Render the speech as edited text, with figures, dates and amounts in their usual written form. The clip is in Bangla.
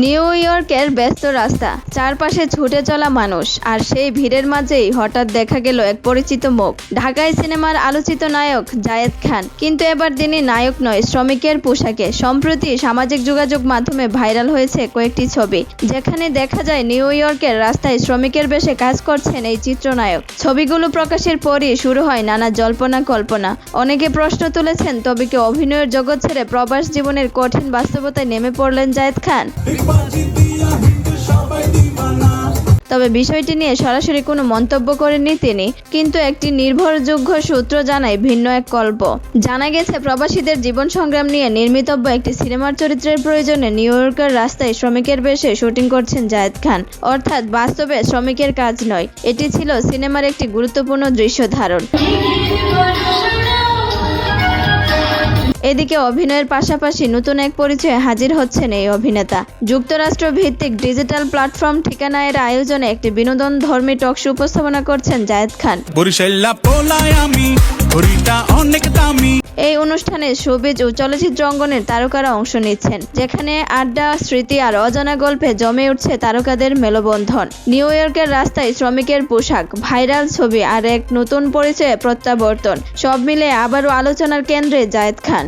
নিউ ইয়র্কের ব্যস্ত রাস্তা, চারপাশে ছুটে চলা মানুষ, আর সেই ভিড়ের মাঝেই হঠাৎ দেখা গেল এক পরিচিত মুখ। ঢাকাই সিনেমার আলোচিত নায়ক জায়েদ খান, কিন্তু এবার তিনি নায়ক নয়, শ্রমিকের পোশাকে। সম্প্রতি সামাজিক যোগাযোগ মাধ্যমে ভাইরাল হয়েছে কয়েকটি ছবি, যেখানে দেখা যায় নিউ ইয়র্কের রাস্তায় শ্রমিকের বেশে কাজ করছেন এই চিত্রনায়ক। ছবিগুলো প্রকাশের পরই শুরু হয় নানা জল্পনা কল্পনা। অনেকে প্রশ্ন তুলেছেন, তবে কি অভিনয়ের জগৎ ছেড়ে প্রবাস জীবনের কঠিন বাস্তবতায় নেমে পড়লেন জায়েদ খান? তবে বিষয়টি নিয়ে সরাসরি কোনো মন্তব্য করেননি তিনি, কিন্তু একটি নির্ভরযোগ্য সূত্র জানায় ভিন্ন এক গল্প। জানা গেছে, প্রবাসীদের জীবন সংগ্রাম নিয়ে নির্মিতব্য একটি সিনেমার চরিত্রের প্রয়োজনে নিউ ইয়র্কের রাস্তায় শ্রমিকের বেশে শুটিং করছেন জায়েদ খান। অর্থাৎ বাস্তবে শ্রমিকের কাজ নয়, এটি ছিল সিনেমার একটি গুরুত্বপূর্ণ দৃশ্য ধারণ। এদিকে অভিনয়ের পাশাপাশি নতুন এক পরিচয়ে হাজির হচ্ছেন এই অভিনেতা। যুক্তরাষ্ট্র ভিত্তিক ডিজিটাল প্ল্যাটফর্ম ঠিকানা এর আয়োজনে একটি বিনোদনধর্মী টক শো উপস্থাপনা করছেন জায়েদ খান। এই অনুষ্ঠানে শোবিজ ও চলচ্চিত্র অঙ্গনের তারকারা অংশ নিচ্ছেন, যেখানে আড্ডা, স্মৃতি আর অজানা গল্পে জমে উঠছে তারকাদের মেলবন্ধন। নিউ ইয়র্কের রাস্তায় শ্রমিকের পোশাক, ভাইরাল ছবি আর এক নতুন পরিচয়ে প্রত্যাবর্তন, সব মিলে আবারও আলোচনার কেন্দ্রে জায়েদ খান।